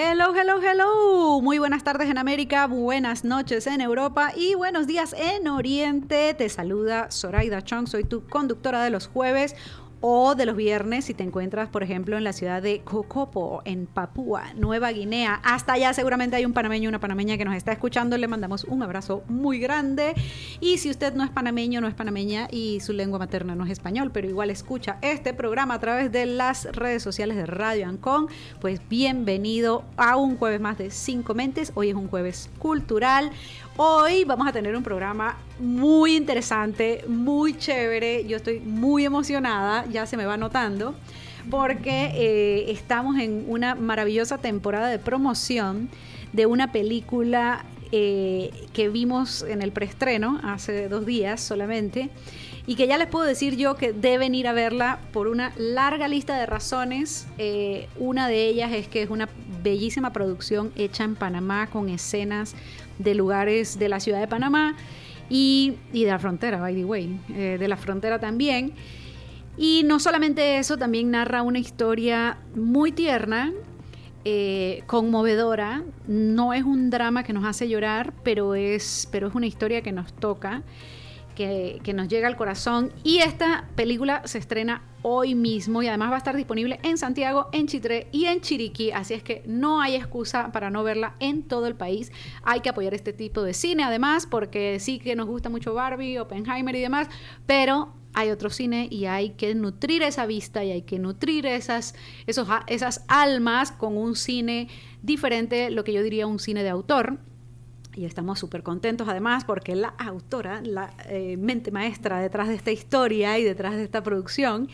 Hello, hello, hello. Muy buenas tardes en América, buenas noches en Europa y buenos días en Oriente. Te saluda Zoraida Chong, soy tu conductora de los jueves o de los viernes si te encuentras, por ejemplo, en la ciudad de Kokopo, en Papúa Nueva Guinea. Hasta allá seguramente hay un panameño, una panameña que nos está escuchando. Le mandamos un abrazo muy grande. Y si usted no es panameño, no es panameña y su lengua materna no es español, pero igual escucha este programa a través de las redes sociales de Radio Ancon, pues bienvenido a un jueves más de Cinco Mentes. Hoy es un jueves cultural. Hoy vamos a tener un programa muy interesante, muy chévere. Yo estoy muy emocionada, ya se me va notando, porque estamos en una maravillosa temporada de promoción de una película que vimos en el preestreno hace 2 días solamente, y que ya les puedo decir yo que deben ir a verla por una larga lista de razones. Una de ellas es que es una bellísima producción hecha en Panamá con escenas de lugares de la ciudad de Panamá y de la frontera, by the way, de la frontera también. Y no solamente eso, también narra una historia muy tierna, conmovedora. No es un drama que nos hace llorar, pero es una historia que nos toca, que nos llega al corazón. Y esta película se estrena hoy mismo y además va a estar disponible en Santiago, en Chitré y en Chiriquí, así es que no hay excusa para no verla en todo el país. Hay que apoyar este tipo de cine además, porque sí que nos gusta mucho Barbie, Oppenheimer y demás, pero hay otro cine y hay que nutrir esa vista y hay que nutrir esas almas con un cine diferente, lo que yo diría un cine de autor. Y estamos súper contentos además porque la autora, la mente maestra detrás de esta historia y detrás de esta producción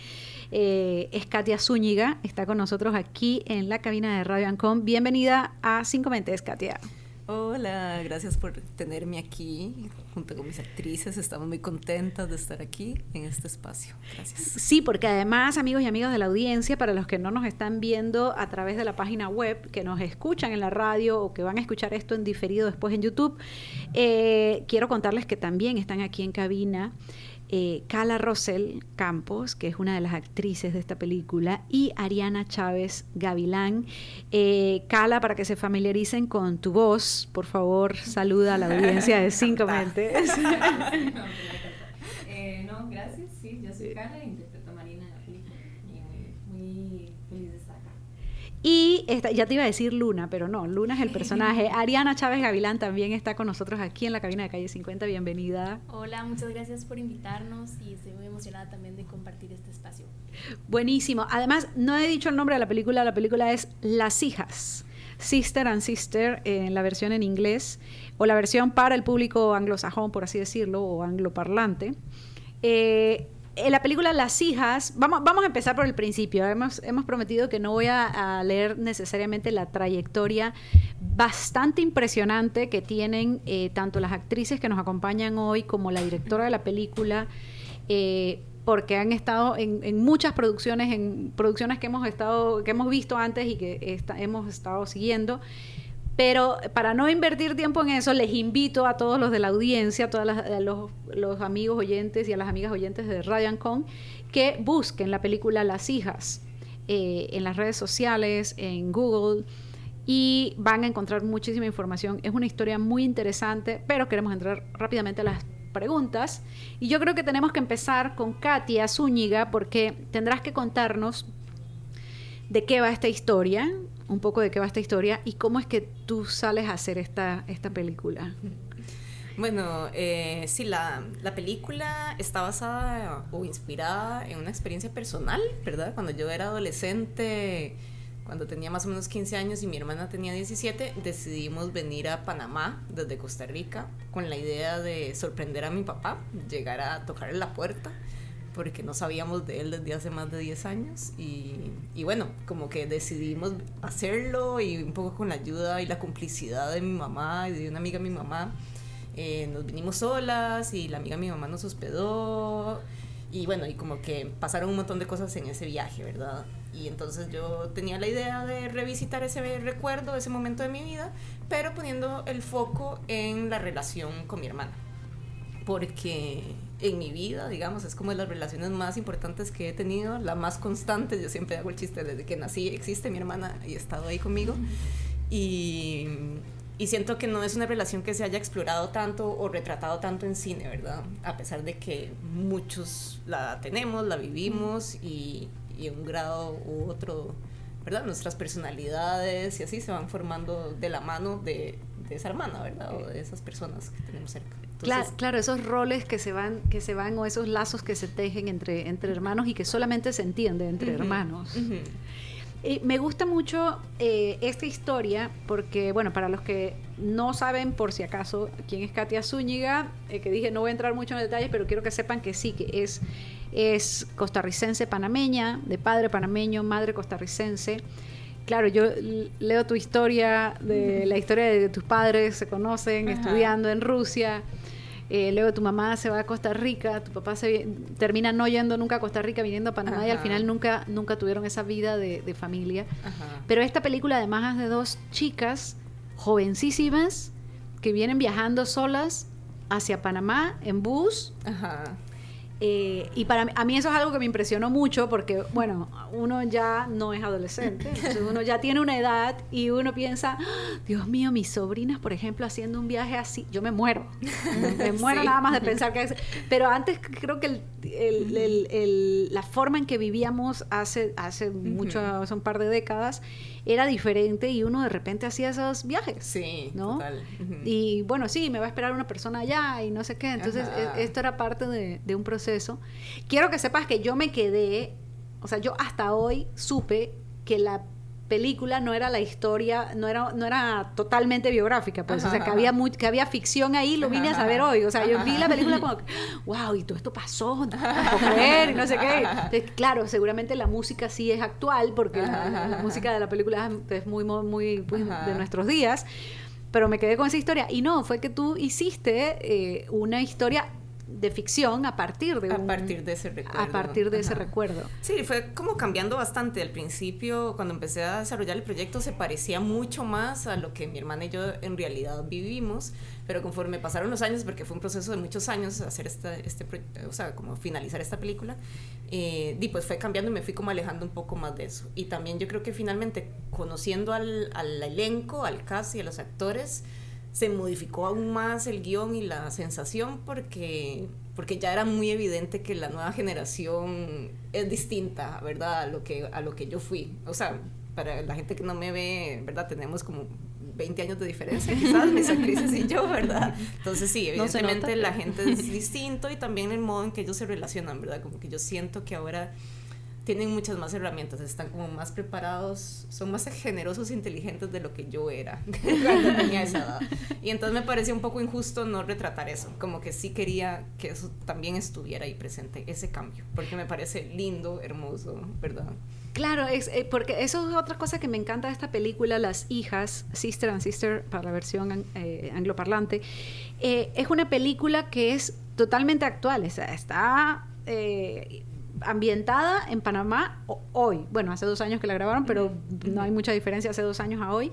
es Katia Zúñiga. Está con nosotros aquí en la cabina de Radio Ancon. Bienvenida a Cinco Mentes, Katia. Hola, gracias por tenerme aquí junto con mis actrices. Estamos muy contentas de estar aquí en este espacio. Gracias. Sí, porque además, amigos y amigas de la audiencia, para los que no nos están viendo a través de la página web, que nos escuchan en la radio o que van a escuchar esto en diferido después en YouTube, quiero contarles que también están aquí en cabina Cala Rosell Campos, que es una de las actrices de esta película, y Ariana Chávez Gavilán. Cala, para que se familiaricen con tu voz, por favor, saluda a la audiencia de Cinco Mentes. No, gracias, sí, yo soy Cala, interpreto a Marina en la película y muy feliz de estar acá. Y ya te iba a decir Luna, pero no, Luna es el personaje. Ariana Chávez Gavilán también está con nosotros aquí en la cabina de Calle 50. Bienvenida. Hola, muchas gracias por invitarnos y estoy muy emocionada también de compartir este espacio. Buenísimo. Además, no he dicho el nombre de la película es Las Hijas, Sister and Sister, en la versión en inglés, o la versión para el público anglosajón, por así decirlo, o angloparlante. En la película Las Hijas, vamos a empezar por el principio. Hemos prometido que no voy a leer necesariamente la trayectoria bastante impresionante que tienen tanto las actrices que nos acompañan hoy como la directora de la película, porque han estado en muchas producciones, en producciones que hemos visto antes y que hemos estado siguiendo. Pero para no invertir tiempo en eso, les invito a todos los de la audiencia, a todos los amigos oyentes y a las amigas oyentes de Radio Ancon, que busquen la película Las Hijas en las redes sociales, en Google, y van a encontrar muchísima información. Es una historia muy interesante, pero queremos entrar rápidamente a las preguntas. Y yo creo que tenemos que empezar con Katia Zúñiga, porque tendrás que contarnos de qué va esta historia, un poco de qué va esta historia y cómo es que tú sales a hacer esta película. Bueno, sí, la película está basada o inspirada en una experiencia personal, ¿verdad? Cuando yo era adolescente, cuando tenía más o menos 15 años y mi hermana tenía 17, decidimos venir a Panamá desde Costa Rica con la idea de sorprender a mi papá, llegar a tocarle la puerta, porque no sabíamos de él desde hace más de 10 años y bueno, como que decidimos hacerlo y un poco con la ayuda y la complicidad de mi mamá y de una amiga de mi mamá, nos vinimos solas y la amiga de mi mamá nos hospedó y bueno, y como que pasaron un montón de cosas en ese viaje, ¿verdad? Y entonces yo tenía la idea de revisitar ese recuerdo, ese momento de mi vida, pero poniendo el foco en la relación con mi hermana, porque en mi vida, digamos, es como de las relaciones más importantes que he tenido, la más constante. Yo siempre hago el chiste, desde que nací existe mi hermana y ha estado ahí conmigo. Y siento que no es una relación que se haya explorado tanto o retratado tanto en cine, ¿verdad? A pesar de que muchos la tenemos, la vivimos y en un grado u otro, ¿verdad? Nuestras personalidades y así se van formando de la mano de esa hermana, ¿verdad? O de esas personas que tenemos cerca. Entonces, claro, esos roles que se van o esos lazos que se tejen entre hermanos y que solamente se entiende entre hermanos. Me gusta mucho esta historia porque, bueno, para los que no saben, por si acaso, quién es Katia Zúñiga, que dije no voy a entrar mucho en detalles, pero quiero que sepan que sí, que es costarricense panameña, de padre panameño, madre costarricense. Claro, yo leo tu historia, la historia de tus padres, se conocen estudiando en Rusia. Luego tu mamá se va a Costa Rica, tu papá termina no yendo nunca a Costa Rica, viniendo a Panamá y al final nunca tuvieron esa vida de familia. Pero esta película además es de dos chicas jovencísimas que vienen viajando solas hacia Panamá en bus. Y a mí eso es algo que me impresionó mucho porque, bueno, uno ya no es adolescente, entonces uno ya tiene una edad y uno piensa, Dios mío, mis sobrinas, por ejemplo, haciendo un viaje así, yo me muero nada más de pensar que es... Pero antes creo que la forma en que vivíamos hace mucho, hace un par de décadas, era diferente y uno de repente hacía esos viajes. Sí, ¿no? total. Y bueno, sí, me va a esperar una persona allá y no sé qué. Entonces, esto era parte de un proceso. Quiero que sepas que yo me quedé, o sea, yo hasta hoy supe que la película no era la historia, no era totalmente biográfica, pues, o sea, que había ficción ahí, lo vine a saber hoy, o sea, yo vi la película como, wow, y todo esto pasó, no puedo creer, y no sé qué. Entonces, claro, seguramente la música sí es actual, porque la música de la película es muy pues, de nuestros días, pero me quedé con esa historia, y no, fue que tú hiciste una historia de ficción a partir de ese recuerdo. A partir de ese recuerdo. Sí, fue como cambiando bastante. Al principio, cuando empecé a desarrollar el proyecto, se parecía mucho más a lo que mi hermana y yo en realidad vivimos, pero conforme pasaron los años, porque fue un proceso de muchos años hacer este proyecto, o sea, como finalizar esta película, pues fue cambiando y me fui como alejando un poco más de eso. Y también yo creo que finalmente, conociendo al elenco, al cast y a los actores, se modificó aún más el guión y la sensación porque ya era muy evidente que la nueva generación es distinta, ¿verdad? A lo que yo fui. O sea, para la gente que no me ve, ¿verdad? Tenemos como 20 años de diferencia, quizás, mis actrices y yo, ¿verdad? Entonces sí, evidentemente la gente es distinto y también el modo en que ellos se relacionan, ¿verdad? Como que yo siento que ahora tienen muchas más herramientas, están como más preparados, son más generosos e inteligentes de lo que yo era cuando tenía esa edad. Y entonces me parecía un poco injusto no retratar eso, como que sí quería que eso también estuviera ahí presente, ese cambio, porque me parece lindo, hermoso, ¿verdad? Claro, porque eso es otra cosa que me encanta de esta película, Las hijas, Sister and Sister, para la versión angloparlante. Es una película que es totalmente actual, o sea, está... ambientada en Panamá hoy, bueno, hace 2 años que la grabaron, pero no hay mucha diferencia hace 2 años a hoy,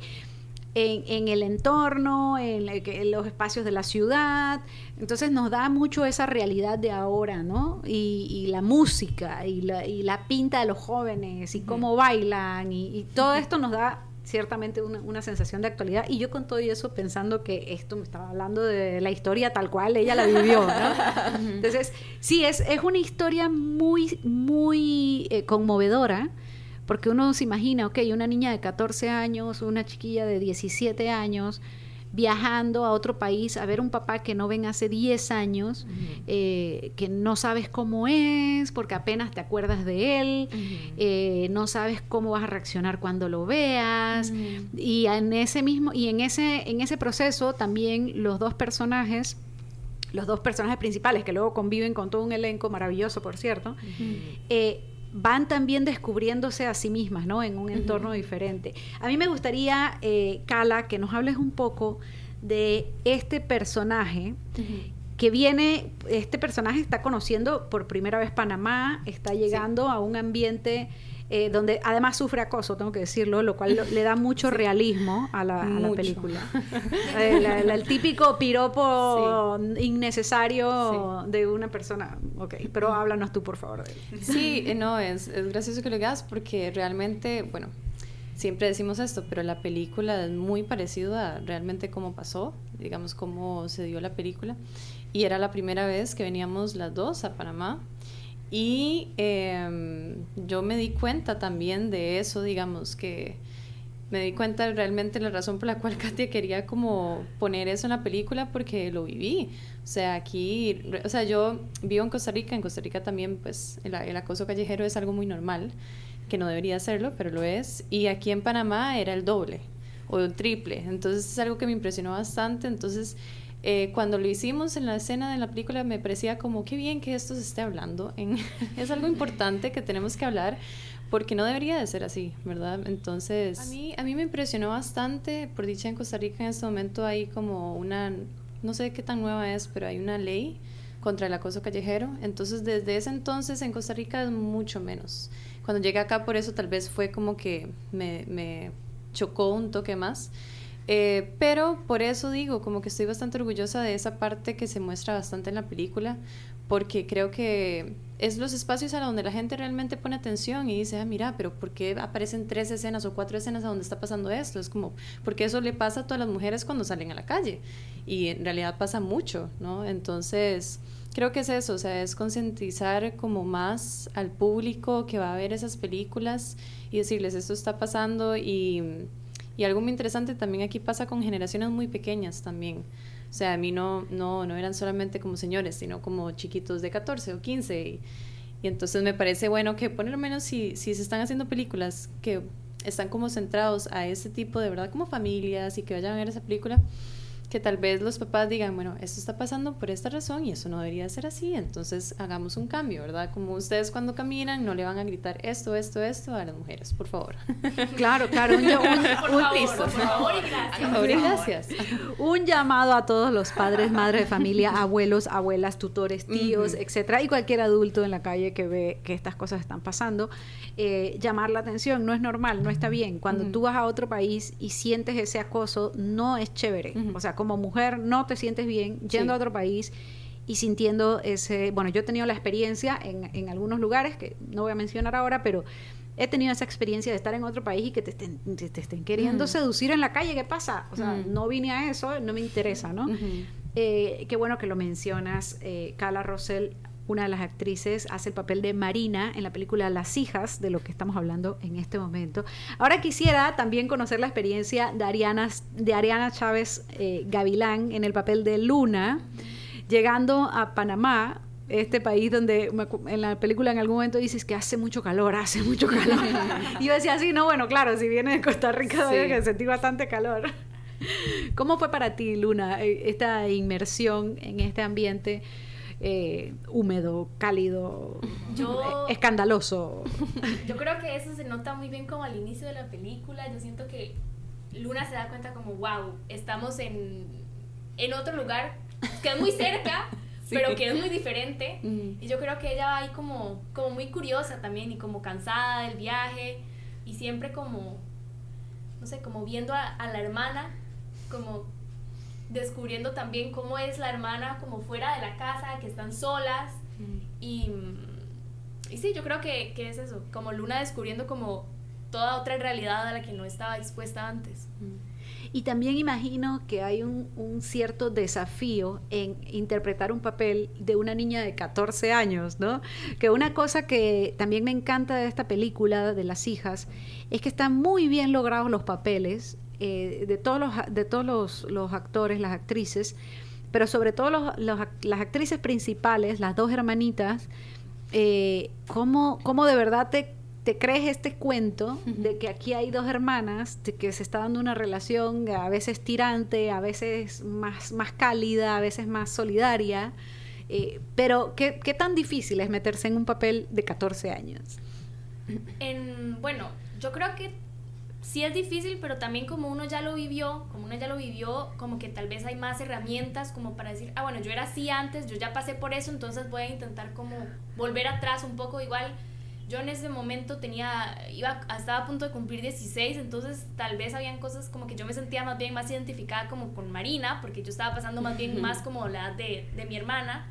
en el entorno, en los espacios de la ciudad, entonces nos da mucho esa realidad de ahora, ¿no? Y la música, y la pinta de los jóvenes, y cómo bailan, y todo esto nos da ciertamente una sensación de actualidad, y yo con todo eso pensando que esto me estaba hablando de la historia tal cual ella la vivió, ¿no? Entonces, sí, es una historia muy, muy conmovedora, porque uno se imagina, ok, una niña de 14 años, una chiquilla de 17 años, viajando a otro país a ver un papá que no ven hace 10 años, que no sabes cómo es, porque apenas te acuerdas de él, no sabes cómo vas a reaccionar cuando lo veas, y en ese proceso también los dos personajes principales, que luego conviven con todo un elenco maravilloso, por cierto, van también descubriéndose a sí mismas, ¿no? En un entorno diferente. A mí me gustaría, Cala, que nos hables un poco de este personaje este personaje está conociendo por primera vez Panamá, está llegando a un ambiente donde además sufre acoso, tengo que decirlo, lo cual le da mucho realismo a la película. El típico piropo innecesario de una persona. Ok, pero háblanos tú, por favor, de él. Sí, no, es gracioso que lo digas porque realmente, bueno, siempre decimos esto, pero la película es muy parecido a realmente cómo pasó, digamos, cómo se dio la película. Y era la primera vez que veníamos las dos a Panamá. Y yo me di cuenta también de eso, digamos, que me di cuenta realmente la razón por la cual Katia quería como poner eso en la película, porque lo viví. O sea, aquí, o sea, yo vivo en Costa Rica también, pues el acoso callejero es algo muy normal, que no debería serlo, pero lo es. Y aquí en Panamá era el doble o el triple. Entonces es algo que me impresionó bastante. Entonces, cuando lo hicimos en la escena de la película, me parecía como, qué bien que esto se esté hablando. Es algo importante que tenemos que hablar, porque no debería de ser así, ¿verdad? Entonces, a mí me impresionó bastante. Por dicha, en Costa Rica en este momento hay como una, no sé qué tan nueva es, pero hay una ley contra el acoso callejero. Entonces, desde ese entonces en Costa Rica es mucho menos. Cuando llegué acá, por eso tal vez fue como que me chocó un toque más. Pero por eso digo, como que estoy bastante orgullosa de esa parte que se muestra bastante en la película, porque creo que es los espacios a donde la gente realmente pone atención y dice, mira, pero ¿por qué aparecen 3 escenas o 4 escenas a donde está pasando esto? Es como, porque eso le pasa a todas las mujeres cuando salen a la calle, y en realidad pasa mucho, ¿no? Entonces, creo que es eso, o sea, es concientizar como más al público que va a ver esas películas y decirles, esto está pasando. Y algo muy interesante también aquí pasa con generaciones muy pequeñas también. O sea, a mí no eran solamente como señores, sino como chiquitos de 14 o 15. Y entonces me parece bueno que por lo menos si se están haciendo películas que están como centrados a ese tipo de verdad como familias, y que vayan a ver esa película, que tal vez los papás digan, bueno, esto está pasando por esta razón y eso no debería ser así, entonces hagamos un cambio, ¿verdad? Como ustedes cuando caminan no le van a gritar esto a las mujeres, por favor. Claro, por favor y gracias. Gracias. Un llamado a todos los padres, madres de familia, abuelos, abuelas, tutores, tíos, etcétera, y cualquier adulto en la calle que ve que estas cosas están pasando, llamar la atención. No es normal, no está bien. Cuando tú vas a otro país y sientes ese acoso, no es chévere. O sea, como mujer no te sientes bien yendo a otro país y sintiendo ese... Bueno, yo he tenido la experiencia en algunos lugares, que no voy a mencionar ahora, pero he tenido esa experiencia de estar en otro país y que te estén queriendo seducir en la calle. ¿Qué pasa? O sea, no vine a eso, no me interesa, ¿no? Qué bueno que lo mencionas. Kala Rosel, una de las actrices, hace el papel de Marina en la película Las Hijas, de lo que estamos hablando en este momento. Ahora quisiera también conocer la experiencia de Ariana Chávez Gavilán en el papel de Luna, llegando a Panamá, este país donde en la película en algún momento dices que hace mucho calor. Y yo decía, sí, no, bueno, claro, si vienes de Costa Rica, sí, que sentí bastante calor. ¿Cómo fue para ti, Luna, esta inmersión en este ambiente húmedo, cálido, escandaloso? Yo creo que eso se nota muy bien como al inicio de la película. Yo siento que Luna se da cuenta como, wow, estamos en otro lugar que es muy cerca, sí, pero que es muy diferente. Y yo creo que ella va ahí como muy curiosa también, y como cansada del viaje, y siempre como, no sé, como viendo a la hermana, como descubriendo también cómo es la hermana como fuera de la casa, que están solas. Y sí, yo creo que es eso, como Luna descubriendo como toda otra realidad a la que no estaba dispuesta antes. Y también imagino que hay un cierto desafío en interpretar un papel de una niña de 14 años, ¿no? Que una cosa que también me encanta de esta película, de Las Hijas, es que están muy bien logrados los papeles de todos los actores, las actrices, pero sobre todo las actrices principales, las dos hermanitas, cómo de verdad te crees este cuento de que aquí hay dos hermanas, de que se está dando una relación a veces tirante, a veces más cálida, a veces más solidaria, pero ¿qué tan difícil es meterse en un papel de 14 años? Bueno, yo creo que sí es difícil, pero también como uno ya lo vivió, como que tal vez hay más herramientas como para decir, bueno, yo era así antes, yo ya pasé por eso, entonces voy a intentar como volver atrás un poco. Igual yo en ese momento estaba a punto de cumplir 16, entonces tal vez habían cosas como que yo me sentía más identificada como con Marina, porque yo estaba pasando más bien más como la edad de mi hermana,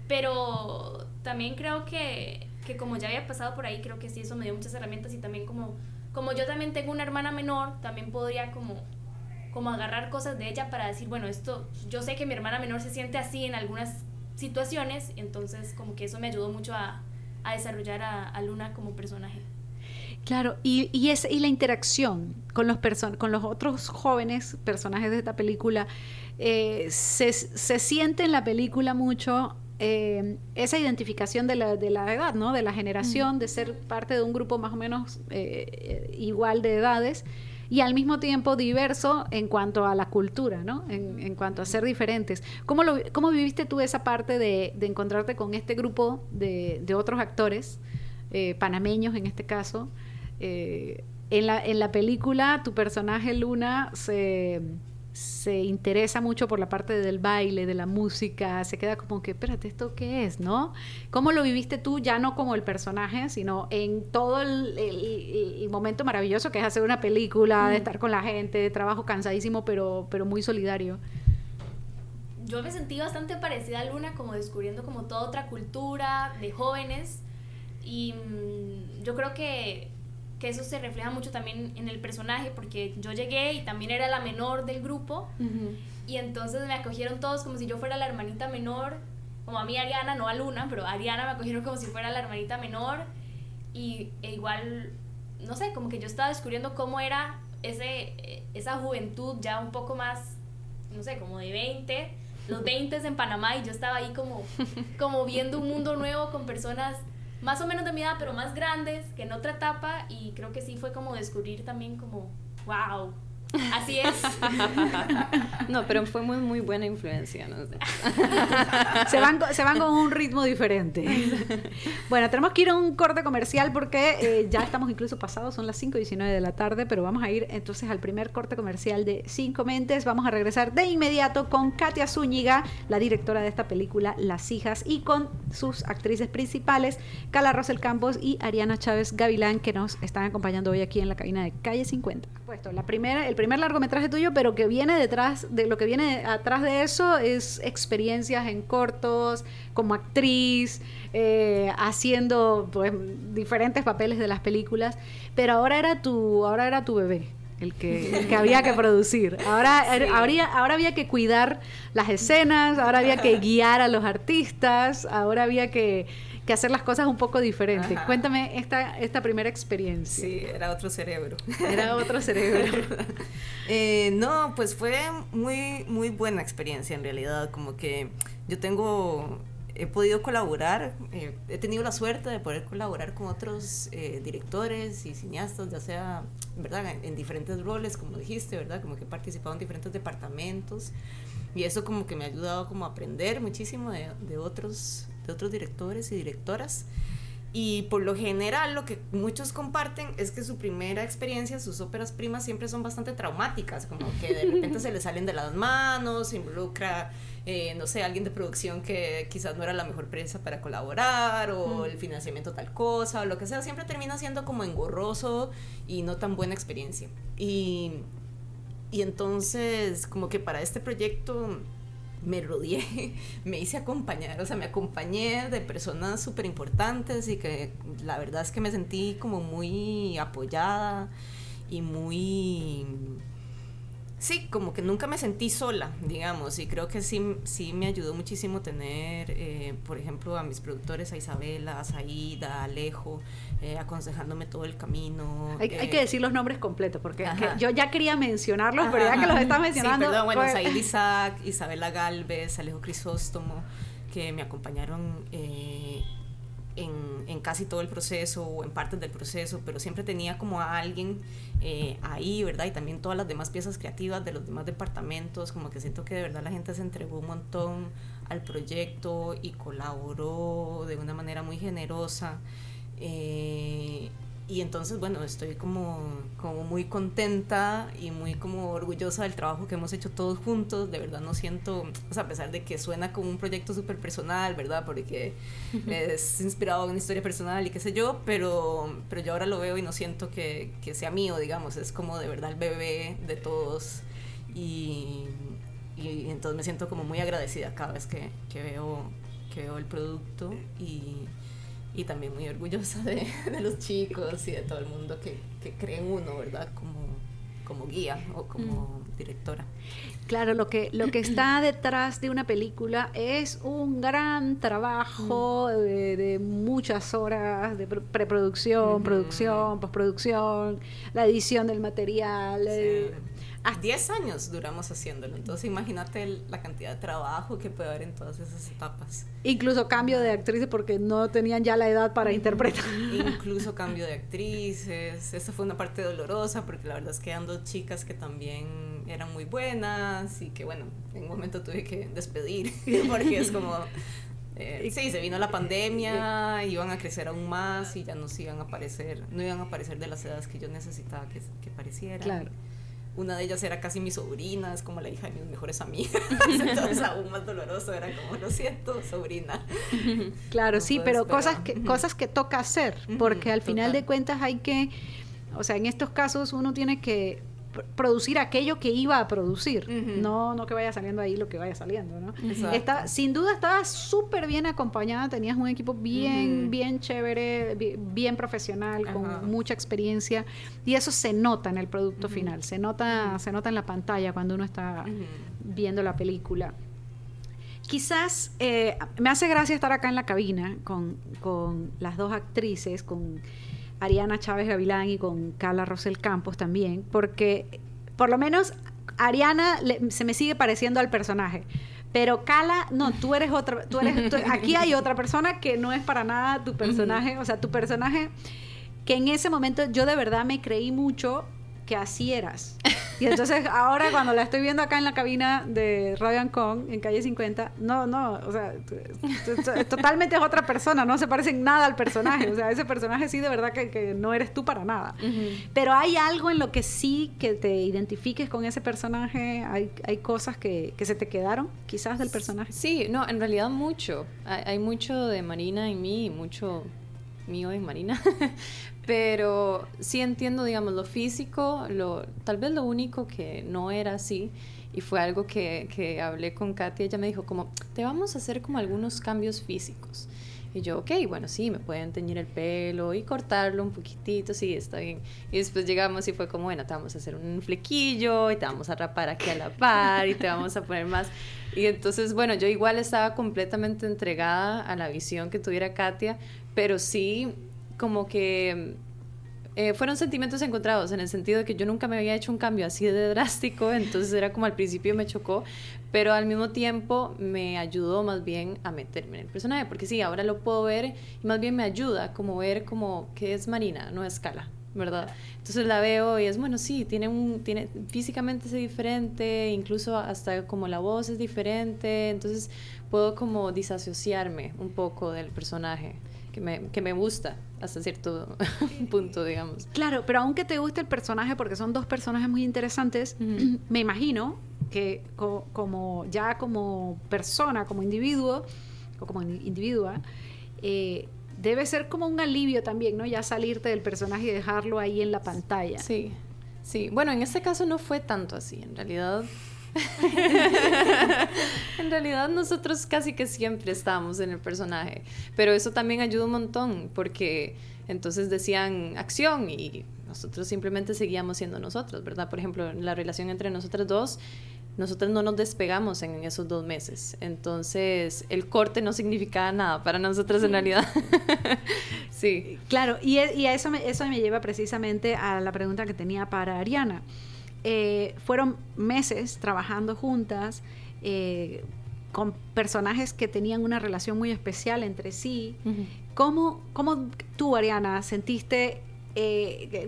pero también creo que como ya había pasado por ahí, creo que sí, eso me dio muchas herramientas, y también como como yo también tengo una hermana menor, también podría como agarrar cosas de ella para decir, bueno, esto, yo sé que mi hermana menor se siente así en algunas situaciones, entonces como que eso me ayudó mucho a desarrollar a Luna como personaje. Claro, y la interacción con con los otros jóvenes personajes de esta película, se siente en la película mucho esa identificación de la edad, ¿no? De la generación, de ser parte de un grupo más o menos igual de edades, y al mismo tiempo diverso en cuanto a la cultura, ¿no? En cuanto a ser diferentes. ¿Cómo viviste tú esa parte de encontrarte con este grupo de otros actores, panameños en este caso? En la película tu personaje Luna se interesa mucho por la parte del baile, de la música, se queda como que, espérate, ¿esto qué es? ¿No? ¿Cómo lo viviste tú, ya no como el personaje, sino en todo el momento maravilloso que es hacer una película, de estar con la gente, de trabajo cansadísimo, pero muy solidario? Yo me sentí bastante parecida a Luna, como descubriendo como toda otra cultura de jóvenes, y yo creo que eso se refleja mucho también en el personaje, porque yo llegué y también era la menor del grupo, y entonces me acogieron todos como si yo fuera la hermanita menor, como a mí Ariana, no a Luna, pero a Ariana me acogieron como si fuera la hermanita menor, e igual, no sé, como que yo estaba descubriendo cómo era esa juventud ya un poco más, no sé, como de 20, los 20 en Panamá, y yo estaba ahí como viendo un mundo nuevo con personas más o menos de mi edad, pero más grandes que en otra etapa, y creo que sí fue como descubrir también como, wow, así es. No, pero fue muy, muy buena influencia, no sé. Se van con un ritmo diferente. Bueno, tenemos que ir a un corte comercial porque ya estamos incluso pasados, son las 5:19 de la tarde, pero vamos a ir entonces al primer corte comercial de Cinco Mentes. Vamos a regresar de inmediato con Katia Zúñiga, la directora de esta película Las Hijas, y con sus actrices principales, Carla Rosel Campos y Ariana Chávez Gavilán, que nos están acompañando hoy aquí en la cabina de Calle 50. Puesto, el primer largometraje tuyo, pero que viene detrás de lo que viene atrás de eso es experiencias en cortos, como actriz, haciendo pues diferentes papeles de las películas, pero ahora era tu bebé el que había que producir. Ahora había que cuidar las escenas, ahora había que guiar a los artistas, ahora había que hacer las cosas un poco diferentes. Ajá. Cuéntame esta primera experiencia. Sí, era otro cerebro. Era otro cerebro. No, pues fue muy, muy buena experiencia en realidad. Como que he podido colaborar, he tenido la suerte de poder colaborar con otros directores y cineastas, ya sea, ¿verdad?, en diferentes roles, como dijiste, ¿verdad?, como que he participado en diferentes departamentos, y eso como que me ha ayudado como a aprender muchísimo de otros directores y directoras. Y por lo general lo que muchos comparten es que su primera experiencia, sus óperas primas siempre son bastante traumáticas, como que de repente se les salen de las manos, se involucra, no sé, alguien de producción que quizás no era la mejor prensa para colaborar, o el financiamiento tal cosa, o lo que sea, siempre termina siendo como engorroso y no tan buena experiencia. Y entonces como que para este proyecto me rodeé, me hice acompañar, o sea, me acompañé de personas súper importantes, y que la verdad es que me sentí como muy apoyada y muy... Sí, como que nunca me sentí sola, digamos, y creo que sí me ayudó muchísimo tener, por ejemplo, a mis productores, a Isabela, a Saída, a Alejo, aconsejándome todo el camino. Hay que decir los nombres completos, porque yo ya quería mencionarlos, pero ya que los estás mencionando... Sí, perdón, bueno, Saída Isaac, Isabela Galvez, Alejo Crisóstomo, que me acompañaron en casi todo el proceso o en partes del proceso, pero siempre tenía como a alguien ahí, ¿verdad? Y también todas las demás piezas creativas de los demás departamentos, como que siento que de verdad la gente se entregó un montón al proyecto y colaboró de una manera muy generosa. Y entonces, bueno, estoy como muy contenta y muy como orgullosa del trabajo que hemos hecho todos juntos. De verdad no siento, o sea, a pesar de que suena como un proyecto súper personal, ¿verdad? Porque es inspirado en una historia personal y qué sé yo, pero yo ahora lo veo y no siento que sea mío, digamos. Es como de verdad el bebé de todos, y entonces me siento como muy agradecida cada vez que veo el producto, y también muy orgullosa de los chicos y de todo el mundo que cree en uno, ¿verdad? Como guía o como directora. Claro, lo que está detrás de una película es un gran trabajo de muchas horas de preproducción, producción, postproducción, la edición del material. Sí. 10 años duramos haciéndolo, entonces imagínate la cantidad de trabajo que puede haber en todas esas etapas. Incluso cambio de actrices porque no tenían ya la edad para interpretar. Incluso cambio de actrices, esa fue una parte dolorosa porque la verdad es que eran 2 chicas que también eran muy buenas y que bueno, en un momento tuve que despedir porque es como... sí, se vino la pandemia, iban a crecer aún más y ya no iban a aparecer de las edades que yo necesitaba que parecieran. Claro. Una de ellas era casi mi sobrina, es como la hija de mis mejores amigas, entonces aún más doloroso, era como, lo siento, sobrina. Claro, No sí, puedo pero esperar. cosas que toca hacer, porque al final Total. de cuentas hay que, o sea, en estos casos uno tiene que producir aquello que iba a producir, no que vaya saliendo ahí lo que vaya saliendo, ¿no? Exacto. Sin duda estabas súper bien acompañada, tenías un equipo bien chévere, bien profesional, con mucha experiencia, y eso se nota en el producto final, se nota en la pantalla cuando uno está viendo la película. Quizás me hace gracia estar acá en la cabina con las 2 actrices, con Ariana Chávez Gavilán y con Carla Rosel Campos también, porque por lo menos Ariana se me sigue pareciendo al personaje, pero Carla, no, tú eres aquí hay otra persona que no es para nada tu personaje, o sea, tu personaje que en ese momento yo de verdad me creí mucho que así eras. Y entonces ahora cuando la estoy viendo acá en la cabina de Radio Ancon, en calle 50, no, o sea, totalmente es otra persona, no se parece en nada al personaje, o sea, ese personaje sí de verdad que no eres tú para nada. Pero hay algo en lo que sí que te identifiques con ese personaje, hay cosas que se te quedaron quizás del personaje. Sí, no, en realidad mucho, hay mucho de Marina en mí y mucho mío en Marina, pero sí entiendo, digamos, lo físico, tal vez lo único que no era así, y fue algo que hablé con Katia, ella me dijo como, te vamos a hacer como algunos cambios físicos, y yo, ok, bueno, sí, me pueden teñir el pelo y cortarlo un poquitito, sí, está bien, y después llegamos y fue como, bueno, te vamos a hacer un flequillo, y te vamos a rapar aquí a la par, y te vamos a poner más, y entonces, bueno, yo igual estaba completamente entregada a la visión que tuviera Katia, pero sí, como que fueron sentimientos encontrados en el sentido de que yo nunca me había hecho un cambio así de drástico, entonces era como al principio me chocó, pero al mismo tiempo me ayudó más bien a meterme en el personaje, porque sí, ahora lo puedo ver y más bien me ayuda como ver como que es Marina, no es Cala, ¿verdad? Entonces la veo y es, bueno, sí, tiene físicamente es diferente, incluso hasta como la voz es diferente, entonces puedo como disasociarme un poco del personaje. Que me gusta hasta cierto punto, digamos. Claro, pero aunque te guste el personaje, porque son 2 personajes muy interesantes, me imagino que como persona, como individuo, o como individua, debe ser como un alivio también, ¿no? Ya salirte del personaje y dejarlo ahí en la pantalla. Sí. Bueno, en este caso no fue tanto así, en realidad... En realidad nosotros casi que siempre estamos en el personaje, pero eso también ayuda un montón porque entonces decían acción y nosotros simplemente seguíamos siendo nosotros, ¿verdad? Por ejemplo, la relación entre nosotras 2, nosotros no nos despegamos en esos 2 meses, entonces el corte no significaba nada para nosotros en realidad. Sí. Claro, y eso me lleva precisamente a la pregunta que tenía para Ariana. Fueron meses trabajando juntas con personajes que tenían una relación muy especial entre sí. ¿Cómo tú, Ariana, sentiste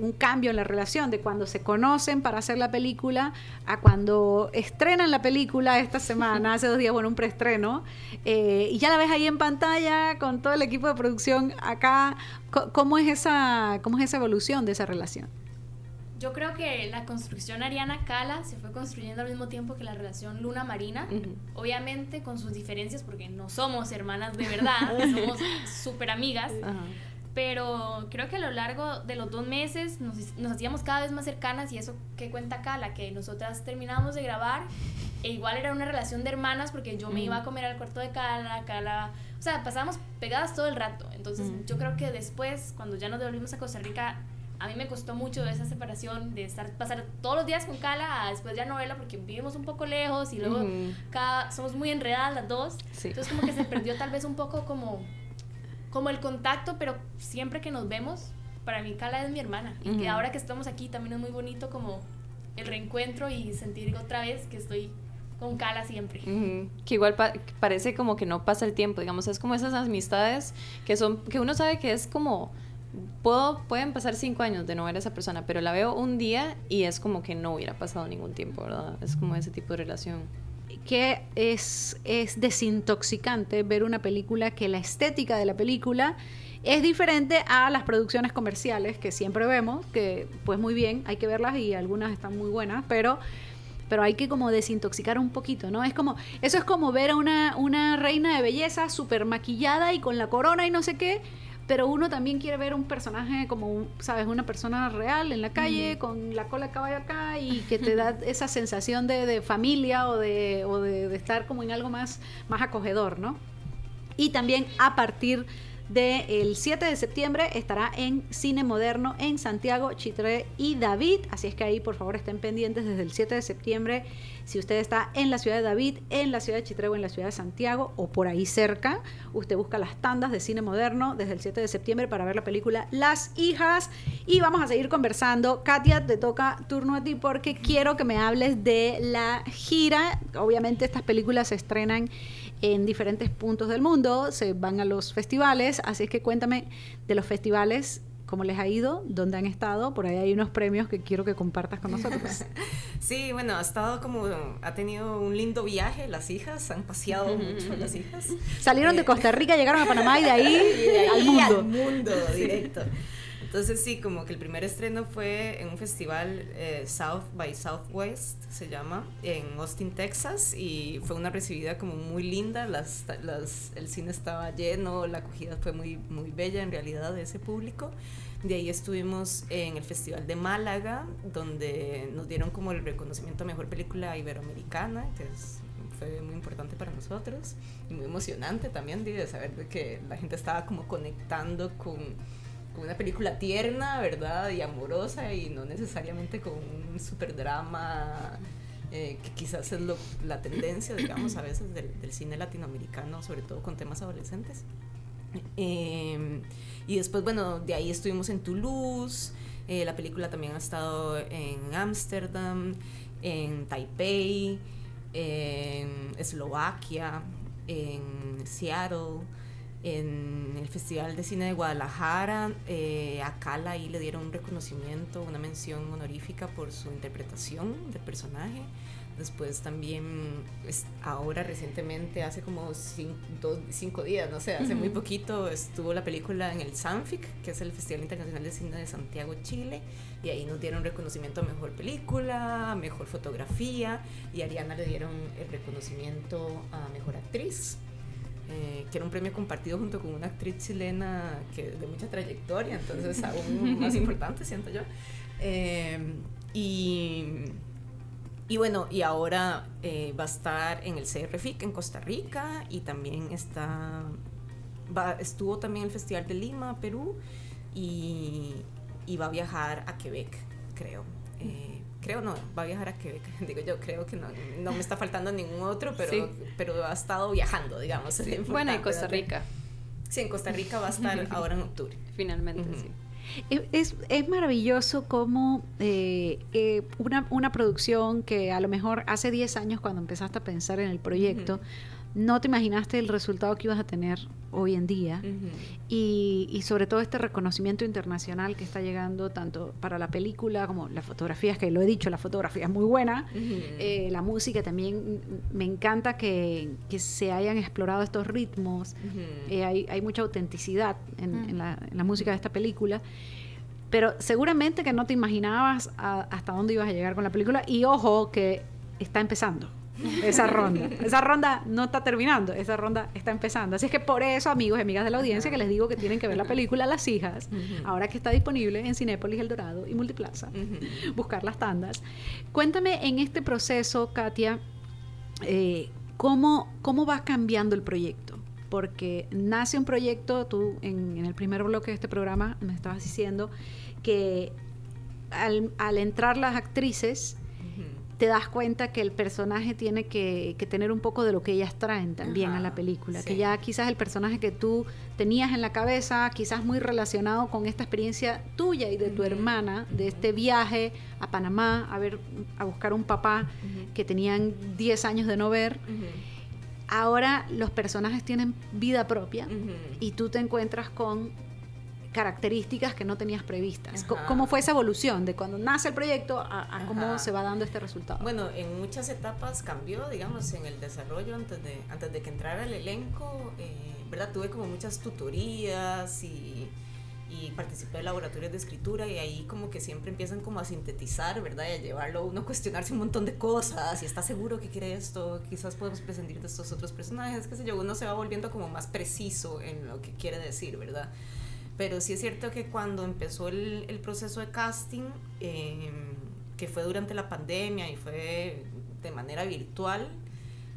un cambio en la relación de cuando se conocen para hacer la película a cuando estrenan la película esta semana, hace 2 días, bueno, un preestreno, y ya la ves ahí en pantalla con todo el equipo de producción acá? ¿Cómo es esa evolución de esa relación? Yo creo que la construcción Ariana-Cala se fue construyendo al mismo tiempo que la relación Luna-Marina, obviamente con sus diferencias porque no somos hermanas de verdad, somos súper amigas, pero creo que a lo largo de los 2 meses nos hacíamos cada vez más cercanas, y eso que cuenta Cala, que nosotras terminábamos de grabar e igual era una relación de hermanas, porque yo me iba a comer al cuarto de Cala, o sea, pasábamos pegadas todo el rato. Entonces yo creo que después, cuando ya nos devolvimos a Costa Rica, a mí me costó mucho esa separación de pasar todos los días con Cala a después ya no verla, porque vivimos un poco lejos y luego somos muy enredadas las dos. Sí. Entonces como que se perdió tal vez un poco como el contacto, pero siempre que nos vemos, para mí Cala es mi hermana. Y que ahora que estamos aquí también es muy bonito como el reencuentro y sentir otra vez que estoy con Cala siempre. Que igual parece como que no pasa el tiempo, digamos, es como esas amistades que uno sabe que es como... Pueden pasar 5 años de no ver a esa persona, pero la veo un día y es como que no hubiera pasado ningún tiempo, ¿verdad? Es como ese tipo de relación. Que es desintoxicante ver una película que la estética de la película es diferente a las producciones comerciales que siempre vemos, que pues muy bien, hay que verlas y algunas están muy buenas, pero hay que como desintoxicar un poquito, ¿no? Eso es como ver a una reina de belleza súper maquillada y con la corona y no sé qué, pero uno también quiere ver un personaje como, ¿sabes? Una persona real en la calle, con la cola de caballo acá, y que te da esa sensación de familia o de estar como en algo más acogedor, ¿no? Y también a partir del 7 de septiembre estará en Cine Moderno en Santiago, Chitré y David, así es que ahí por favor estén pendientes desde el 7 de septiembre. Si usted está en la ciudad de David, en la ciudad de Chitré o en la ciudad de Santiago o por ahí cerca, usted busca las tandas de Cine Moderno desde el 7 de septiembre para ver la película Las Hijas. Y vamos a seguir conversando. Katia, te toca turno a ti porque quiero que me hables de la gira. Obviamente estas películas se estrenan en diferentes puntos del mundo, se van a los festivales, así es que cuéntame de los festivales, cómo les ha ido, dónde han estado. Por ahí hay unos premios que quiero que compartas con nosotros. Sí, bueno, ha tenido un lindo viaje. Las hijas han paseado mucho, las hijas. Salieron de Costa Rica, llegaron a Panamá y de ahí al mundo directo. Entonces sí, como que el primer estreno fue en un festival South by Southwest, se llama, en Austin, Texas, y fue una recibida como muy linda. El cine estaba lleno, la acogida fue muy, muy bella en realidad de ese público. De ahí estuvimos en el Festival de Málaga, donde nos dieron como el reconocimiento a Mejor Película Iberoamericana, que fue muy importante para nosotros y muy emocionante también de saber de que la gente estaba como conectando con una película tierna, ¿verdad? Y amorosa, y no necesariamente con un super drama, que quizás es la tendencia, digamos, a veces del cine latinoamericano, sobre todo con temas adolescentes. Y después, bueno, de ahí estuvimos en Toulouse. La película también ha estado en Ámsterdam, en Taipei, en Eslovaquia, en Seattle, en el Festival de Cine de Guadalajara. A Cala ahí le dieron un reconocimiento, una mención honorífica por su interpretación del personaje. Después también, ahora recientemente, hace como 5 días, no sé, hace muy poquito, estuvo la película en el Sanfic, que es el Festival Internacional de Cine de Santiago, Chile, y ahí nos dieron reconocimiento a Mejor Película, Mejor Fotografía, y a Ariana le dieron el reconocimiento a Mejor Actriz, que era un premio compartido junto con una actriz chilena de mucha trayectoria, entonces aún más importante, siento yo. Y bueno, y ahora va a estar en el CRFIC en Costa Rica, y también estuvo también en el Festival de Lima, Perú, y va a viajar a Quebec, creo. Va a viajar a Quebec. Digo yo, creo que no me está faltando ningún otro, pero ha estado viajando, digamos. Sí. Bueno, en Costa Rica. Sí, en Costa Rica va a estar ahora en octubre. Finalmente, sí. Es maravilloso cómo una producción que a lo mejor hace 10 años cuando empezaste a pensar en el proyecto, no te imaginaste el resultado que ibas a tener hoy en día, y sobre todo este reconocimiento internacional que está llegando tanto para la película como las fotografías, que lo he dicho, la fotografía es muy buena, la música también, me encanta que se hayan explorado estos ritmos, hay mucha autenticidad en la música de esta película, pero seguramente que no te imaginabas hasta dónde ibas a llegar con la película, y ojo que está empezando. esa ronda no está terminando, esa ronda está empezando. Así es que por eso, amigos y amigas de la audiencia, que les digo que tienen que ver la película Las Hijas, ahora que está disponible en Cinépolis El Dorado y Multiplaza, buscar las tandas. Cuéntame en este proceso, Katia, ¿cómo va cambiando el proyecto? Porque nace un proyecto, tú en el primer bloque de este programa me estabas diciendo que al entrar las actrices, te das cuenta que el personaje tiene que tener un poco de lo que ellas traen también a la película, que ya quizás el personaje que tú tenías en la cabeza, quizás muy relacionado con esta experiencia tuya y de tu hermana, de este viaje a Panamá, a buscar un papá que tenían 10 años de no ver. Ahora los personajes tienen vida propia y tú te encuentras con características que no tenías previstas. ¿Cómo fue esa evolución de cuando nace el proyecto a cómo se va dando este resultado? Bueno, en muchas etapas cambió, digamos, en el desarrollo antes de que entrara el elenco, ¿verdad? Tuve como muchas tutorías y participé en laboratorios de escritura y ahí como que siempre empiezan como a sintetizar, ¿verdad? Y a llevarlo a uno a cuestionarse un montón de cosas, y está seguro que quiere esto, quizás podemos prescindir de estos otros personajes, qué sé yo, uno se va volviendo como más preciso en lo que quiere decir, ¿verdad? Pero sí es cierto que cuando empezó el proceso de casting, que fue durante la pandemia y fue de manera virtual,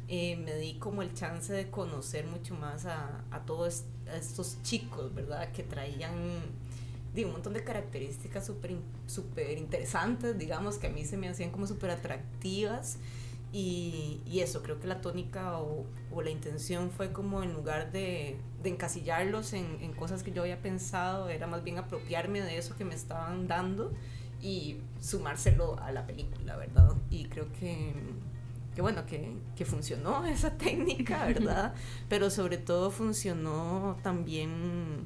me di como el chance de conocer mucho más a todos estos chicos, ¿verdad? Que traían un montón de características súper interesantes, digamos, que a mí se me hacían como súper atractivas. Y eso, creo que la tónica o la intención fue como, en lugar de encasillarlos en cosas que yo había pensado, era más bien apropiarme de eso que me estaban dando y sumárselo a la película, ¿verdad? Y creo que bueno, que funcionó esa técnica, ¿verdad? Pero sobre todo funcionó también,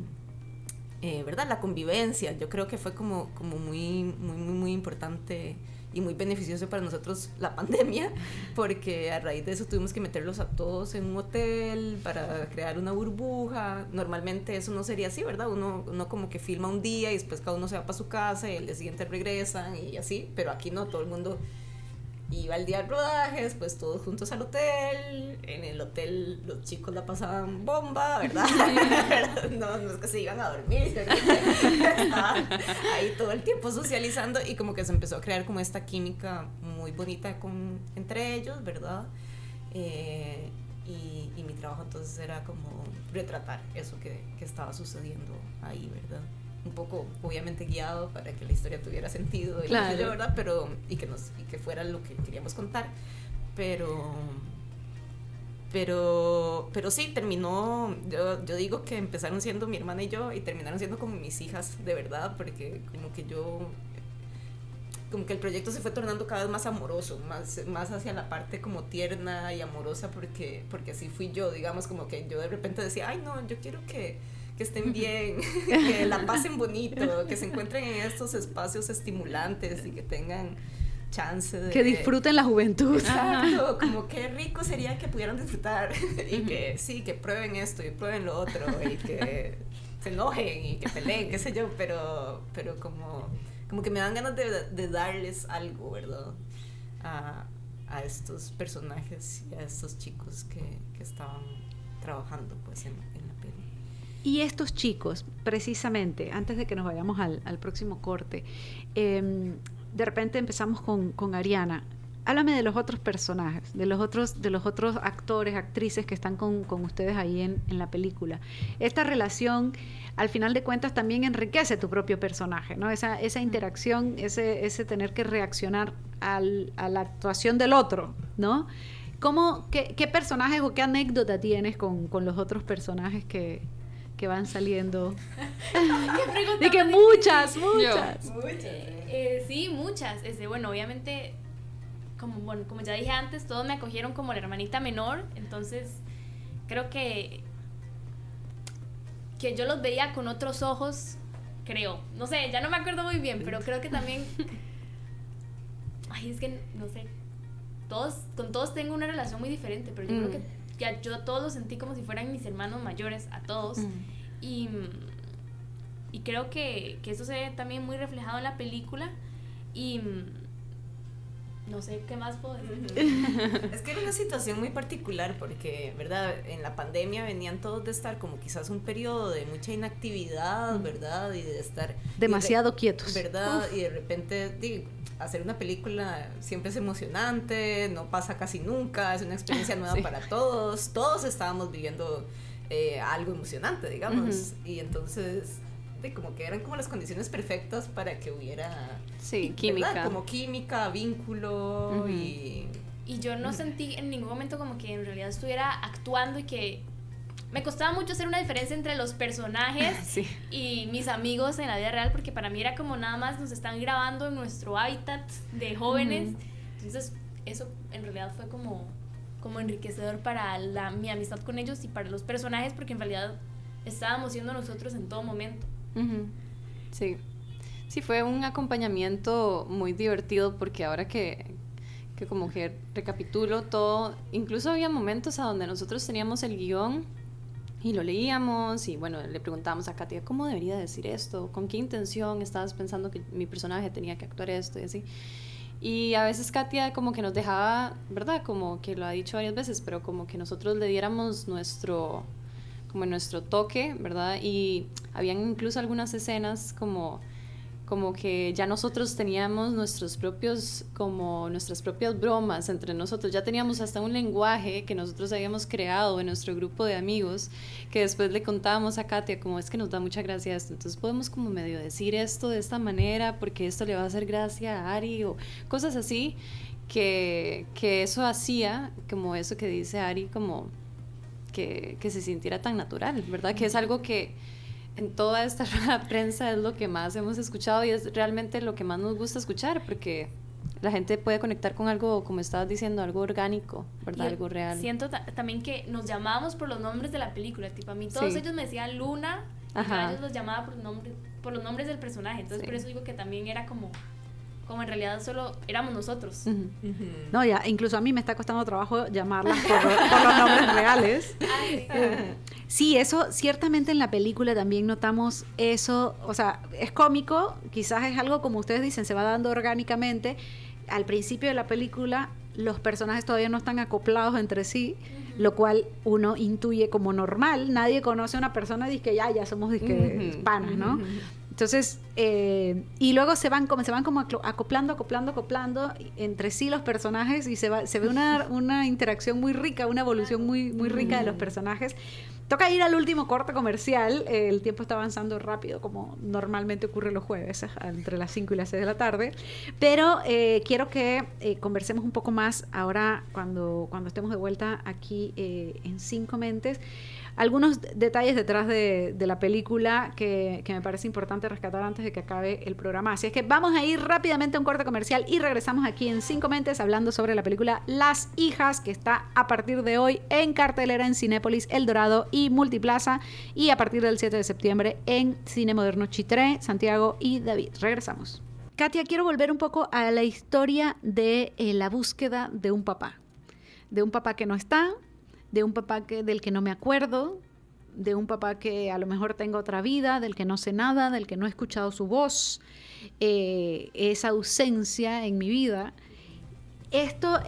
¿verdad? La convivencia. Yo creo que fue como muy importante y muy beneficioso para nosotros la pandemia, porque a raíz de eso tuvimos que meterlos a todos en un hotel para crear una burbuja. Normalmente eso no sería así, ¿verdad? Uno como que filma un día y después cada uno se va para su casa y el día siguiente regresan y así, pero aquí no, todo el mundo iba al día de rodajes, pues todos juntos al hotel. En el hotel los chicos la pasaban bomba, ¿verdad? No es que se iban a dormir, estaban ahí todo el tiempo socializando y como que se empezó a crear como esta química muy bonita entre ellos, ¿verdad? Y mi trabajo entonces era como retratar eso que estaba sucediendo ahí, ¿verdad? Un poco obviamente guiado para que la historia tuviera sentido, claro, yo, ¿verdad? Pero y que fuera lo que queríamos contar, pero sí terminó. Yo digo que empezaron siendo mi hermana y yo y terminaron siendo como mis hijas de verdad, porque como que el proyecto se fue tornando cada vez más amoroso, más hacia la parte como tierna y amorosa, porque así fui yo, digamos, como que yo de repente decía, ay no, yo quiero que estén bien, que la pasen bonito, que se encuentren en estos espacios estimulantes y que tengan chance de... Que disfruten la juventud. Exacto, como qué rico sería que pudieran disfrutar y que sí, que prueben esto y prueben lo otro y que se enojen y que peleen, qué sé yo, pero como que me dan ganas de darles algo, ¿verdad? A estos personajes y a estos chicos que estaban trabajando pues en la peli. Y estos chicos, precisamente, antes de que nos vayamos al próximo corte, de repente empezamos con Ariana. Háblame de los otros personajes, de los otros actores, actrices que están con ustedes ahí en la película. Esta relación, al final de cuentas, también enriquece tu propio personaje, ¿no? Esa interacción, ese tener que reaccionar a la actuación del otro, ¿no? ¿Qué personajes o qué anécdota tienes con los otros personajes que van saliendo? Y que muchas. Sí, muchas. Bueno, obviamente, como ya dije antes, todos me acogieron como la hermanita menor, entonces creo que yo los veía con otros ojos, creo. No sé, ya no me acuerdo muy bien, pero creo que también... Ay, es que, no sé, con todos tengo una relación muy diferente, pero yo creo que ya yo a todos los sentí como si fueran mis hermanos mayores, a todos. Y creo que eso se ve también muy reflejado en la película. Y no sé qué más puedo decir. Es que era una situación muy particular porque, ¿verdad? En la pandemia venían todos de estar como quizás un periodo de mucha inactividad, ¿verdad? Y de estar... Demasiado quietos. ¿Verdad? Y de repente, hacer una película siempre es emocionante, no pasa casi nunca, es una experiencia nueva para todos. Todos estábamos viviendo algo emocionante, digamos. Y entonces... como que eran como las condiciones perfectas para que hubiera química, ¿verdad? Como química, vínculo y yo no sentí en ningún momento como que en realidad estuviera actuando y que me costaba mucho hacer una diferencia entre los personajes y mis amigos en la vida real, porque para mí era como nada más nos están grabando en nuestro hábitat de jóvenes. Entonces eso en realidad fue como enriquecedor para mi amistad con ellos y para los personajes, porque en realidad estábamos siendo nosotros en todo momento. Sí, fue un acompañamiento muy divertido, porque ahora que como que recapitulo todo, incluso había momentos a donde nosotros teníamos el guión y lo leíamos y bueno, le preguntábamos a Katia, ¿cómo debería decir esto? ¿Con qué intención estabas pensando que mi personaje tenía que actuar esto? Y así. Y a veces Katia como que nos dejaba, ¿verdad? Como que lo ha dicho varias veces, pero como que nosotros le diéramos nuestro toque, ¿verdad? Y habían incluso algunas escenas como que ya nosotros teníamos nuestras propias bromas entre nosotros, ya teníamos hasta un lenguaje que nosotros habíamos creado en nuestro grupo de amigos, que después le contábamos a Katia, como es que nos da mucha gracia esto, entonces podemos como medio decir esto de esta manera, porque esto le va a hacer gracia a Ari, o cosas así, que eso hacía, como eso que dice Ari, como que se sintiera tan natural, ¿verdad? Que es algo que en toda esta prensa es lo que más hemos escuchado y es realmente lo que más nos gusta escuchar, porque la gente puede conectar con algo, como estabas diciendo, algo orgánico, ¿verdad? Algo real. Siento también que nos llamábamos por los nombres de la película, tipo a mí todos ellos me decían Luna, y a ellos los llamaba por los nombres del personaje, entonces por eso digo que también era como en realidad solo éramos nosotros. No, ya, incluso a mí me está costando trabajo llamarlas por los nombres reales. Sí, eso, ciertamente en la película también notamos eso, o sea, es cómico, quizás es algo como ustedes dicen, se va dando orgánicamente. Al principio de la película los personajes todavía no están acoplados entre sí, lo cual uno intuye como normal. Nadie conoce a una persona y dice que ya somos panas, ¿no? Entonces, y luego se van como acoplando entre sí los personajes y se ve una interacción muy rica, una evolución muy rica de los personajes. Toca ir al último corte comercial, el tiempo está avanzando rápido como normalmente ocurre los jueves, entre las 5 y las 6 de la tarde, pero quiero que conversemos un poco más ahora cuando estemos de vuelta aquí en Cinco Mentes. Algunos detalles detrás de la película que me parece importante rescatar antes de que acabe el programa. Así es que vamos a ir rápidamente a un corte comercial y regresamos aquí en Cinco Mentes hablando sobre la película Las Hijas, que está a partir de hoy en cartelera en Cinépolis, El Dorado y Multiplaza, y a partir del 7 de septiembre en Cine Moderno Chitré, Santiago y David. Regresamos. Katia, quiero volver un poco a la historia de la búsqueda de un papá que no está, de un papá del que no me acuerdo, de un papá que a lo mejor tenga otra vida, del que no sé nada, del que no he escuchado su voz, esa ausencia en mi vida. Esto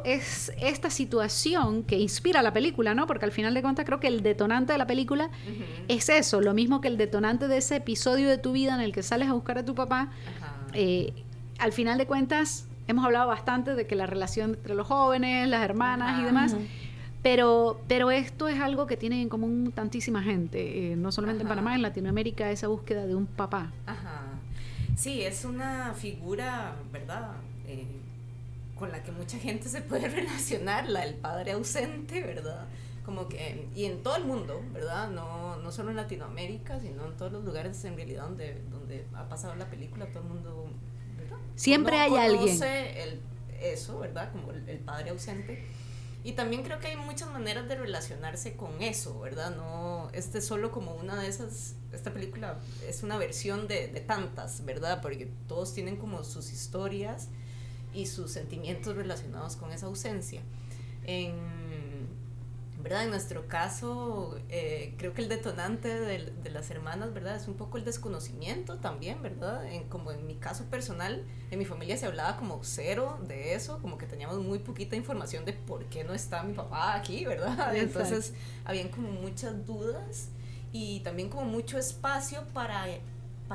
es esta situación que inspira la película, ¿no? Porque al final de cuentas creo que el detonante de la película es eso, lo mismo que el detonante de ese episodio de tu vida en el que sales a buscar a tu papá. Al final de cuentas hemos hablado bastante de que la relación entre los jóvenes, las hermanas y demás... Pero esto es algo que tiene en común tantísima gente, no solamente en Panamá, en Latinoamérica, esa búsqueda de un papá. Sí, es una figura, ¿verdad? Con la que mucha gente se puede relacionar, el padre ausente, ¿verdad? Como que, y en todo el mundo, ¿verdad? No solo en Latinoamérica, sino en todos los lugares en realidad donde ha pasado la película, todo el mundo, ¿verdad? Siempre hay alguien. Conoce eso, ¿verdad? Como el padre ausente. Y también creo que hay muchas maneras de relacionarse con eso, ¿verdad? No, es solo como una de esas, esta película es una versión de tantas, ¿verdad? Porque todos tienen como sus historias y sus sentimientos relacionados con esa ausencia. ¿verdad? En nuestro caso, creo que el detonante de las hermanas, ¿verdad? Es un poco el desconocimiento también, ¿verdad? Como en mi caso personal, en mi familia se hablaba como cero de eso, como que teníamos muy poquita información de por qué no está mi papá aquí, ¿verdad? Exacto. Entonces, habían como muchas dudas y también como mucho espacio para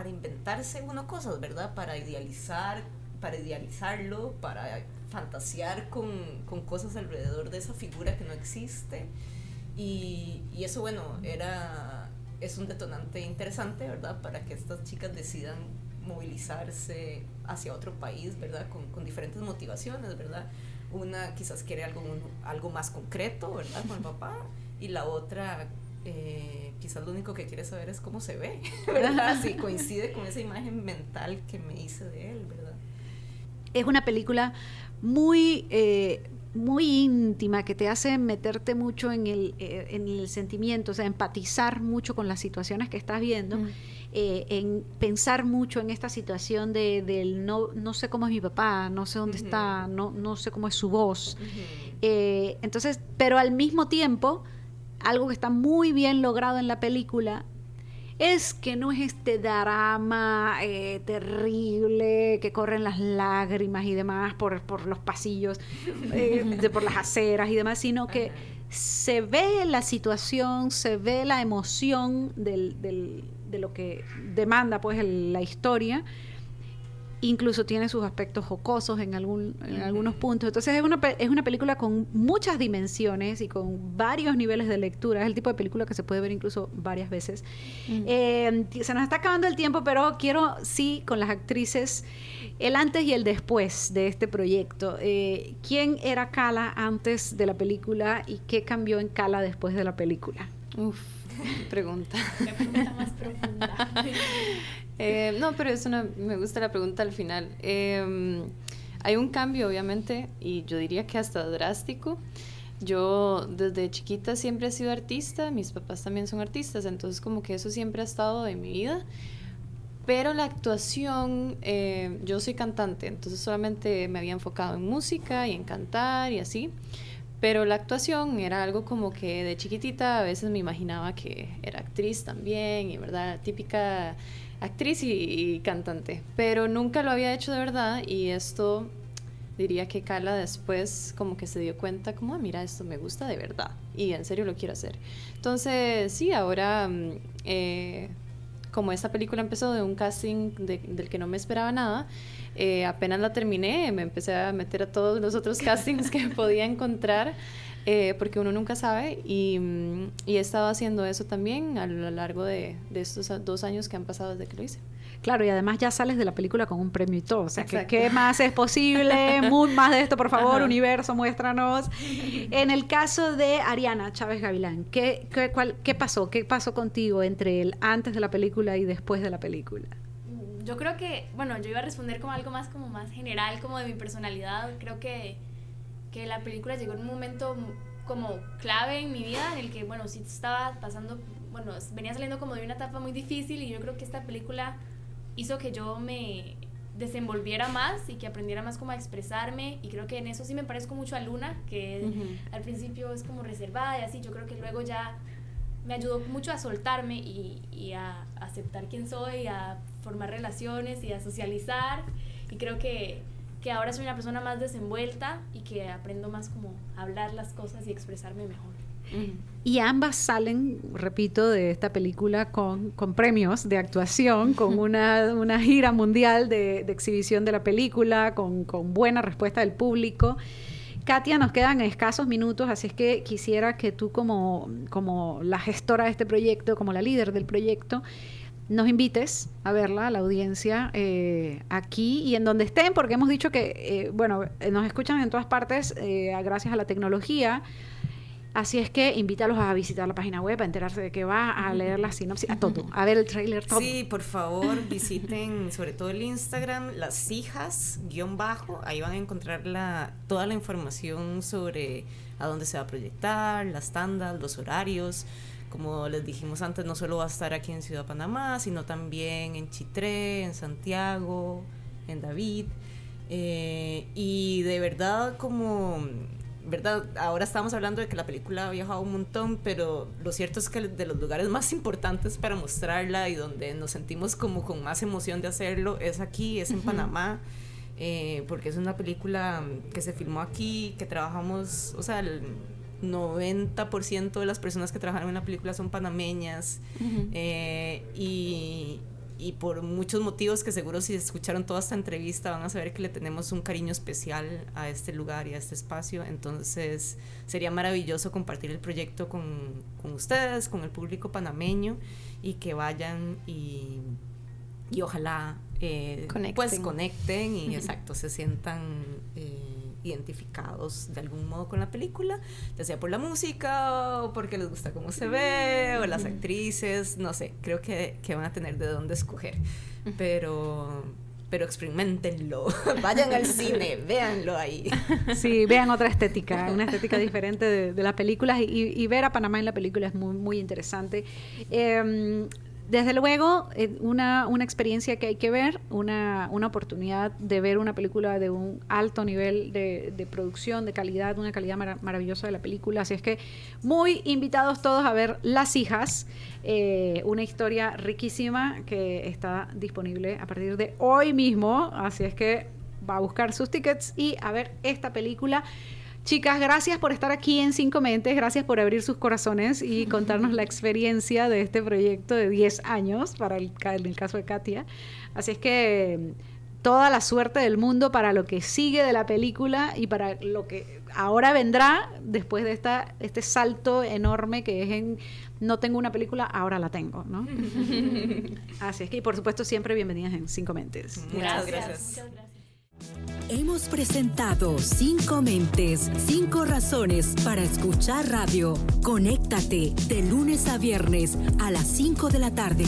inventarse uno cosas, ¿verdad? Para idealizarlo, para fantasear con cosas alrededor de esa figura que no existe y eso, bueno, es un detonante interesante, ¿verdad? Para que estas chicas decidan movilizarse hacia otro país, ¿verdad? Con diferentes motivaciones, ¿verdad? Una quizás quiere algo más concreto, ¿verdad? Con el papá, y la otra quizás lo único que quiere saber es cómo se ve, ¿verdad? Si coincide con esa imagen mental que me hice de él, ¿verdad? Es una película muy, muy íntima, que te hace meterte mucho en el sentimiento, o sea, empatizar mucho con las situaciones que estás viendo, en pensar mucho en esta situación del no sé cómo es mi papá, no sé dónde está, no sé cómo es su voz. Entonces, pero al mismo tiempo, algo que está muy bien logrado en la película es que no es este drama terrible que corren las lágrimas y demás por los pasillos, por las aceras y demás, sino que se ve la situación, se ve la emoción de lo que demanda pues la historia. Incluso tiene sus aspectos jocosos en algunos puntos. Entonces es una película con muchas dimensiones y con varios niveles de lectura. Es el tipo de película que se puede ver incluso varias veces. Se nos está acabando el tiempo, pero quiero, sí, con las actrices, el antes y el después de este proyecto. ¿Quién era Cala antes de la película y qué cambió en Cala después de la película? Uf, pregunta. La pregunta más profunda. No, pero me gusta la pregunta al final. Hay un cambio, obviamente, y yo diría que hasta drástico. Yo desde chiquita siempre he sido artista, mis papás también son artistas, entonces como que eso siempre ha estado en mi vida. Pero la actuación, yo soy cantante, entonces solamente me había enfocado en música y en cantar y así. Pero la actuación era algo como que de chiquitita a veces me imaginaba que era actriz también, y verdad, típica actriz y cantante, pero nunca lo había hecho de verdad, y esto diría que Cala después como que se dio cuenta como, mira, esto me gusta de verdad y en serio lo quiero hacer. Entonces sí, ahora como esta película empezó de un casting del que no me esperaba nada, apenas la terminé me empecé a meter a todos los otros castings que podía encontrar, porque uno nunca sabe, y he estado haciendo eso también a lo largo de estos 2 años que han pasado desde que lo hice. Claro, y además ya sales de la película con un premio y todo, o sea, ¿qué más es posible? Más de esto, por favor, universo, muéstranos. En el caso de Ariana Chávez Gavilán, ¿qué pasó? ¿Qué pasó contigo entre el antes de la película y después de la película? Yo creo que, bueno, yo iba a responder como algo más general, como de mi personalidad. Creo que la película llegó en un momento como clave en mi vida, en el que, bueno, sí estaba pasando, bueno, venía saliendo como de una etapa muy difícil, y yo creo que esta película hizo que yo me desenvolviera más y que aprendiera más como a expresarme, y creo que en eso sí me parezco mucho a Luna, que al principio es como reservada y así. Yo creo que luego ya me ayudó mucho a soltarme y a aceptar quién soy, a formar relaciones y a socializar, y creo que ahora soy una persona más desenvuelta y que aprendo más como a hablar las cosas y expresarme mejor. Y ambas salen, repito, de esta película con premios de actuación, con una gira mundial de exhibición de la película, con buena respuesta del público. Katia, nos quedan escasos minutos, así es que quisiera que tú, como la gestora de este proyecto, como la líder del proyecto, nos invites a verla, a la audiencia, aquí y en donde estén, porque hemos dicho que, nos escuchan en todas partes gracias a la tecnología. Así es que invítalos a visitar la página web, a enterarse de qué va, a leer la sinopsis, a todo, a ver el tráiler, todo. Sí, por favor, visiten sobre todo el Instagram, Las Hijas, _ ahí van a encontrar toda la información sobre a dónde se va a proyectar, las tandas, los horarios. Como les dijimos antes, no solo va a estar aquí en Ciudad Panamá, sino también en Chitré, en Santiago, en David. Y de verdad, como ¿verdad? Ahora estamos hablando de que la película ha viajado un montón, pero lo cierto es que de los lugares más importantes para mostrarla y donde nos sentimos como con más emoción de hacerlo es aquí, es en Panamá, porque es una película que se filmó aquí, que trabajamos, o sea, el 90% de las personas que trabajaron en la película son panameñas, y por muchos motivos que seguro si escucharon toda esta entrevista van a saber que le tenemos un cariño especial a este lugar y a este espacio. Entonces sería maravilloso compartir el proyecto con ustedes, con el público panameño, y que vayan y ojalá conecten y exacto, se sientan identificados de algún modo con la película, ya sea por la música o porque les gusta cómo se ve o las actrices, no sé, creo que van a tener de dónde escoger, pero experimentenlo, vayan al cine, véanlo ahí. Sí, vean otra estética, una estética diferente de las películas, y ver a Panamá en la película es muy, muy interesante. Desde luego, una experiencia que hay que ver, una oportunidad de ver una película de un alto nivel de producción, de calidad, una calidad maravillosa de la película. Así es que muy invitados todos a ver Las Hijas, una historia riquísima que está disponible a partir de hoy mismo. Así es que va a buscar sus tickets y a ver esta película. Chicas, gracias por estar aquí en Cinco Mentes, gracias por abrir sus corazones y contarnos la experiencia de este proyecto de 10 años en el caso de Katia. Así es que toda la suerte del mundo para lo que sigue de la película y para lo que ahora vendrá después de este salto enorme que es en no tengo una película, ahora la tengo, ¿no? Así es que, y por supuesto, siempre bienvenidas en Cinco Mentes. Muchas gracias. Muchas gracias. Hemos presentado Cinco Mentes, 5 razones para escuchar radio. Conéctate de lunes a viernes a las 5 de la tarde.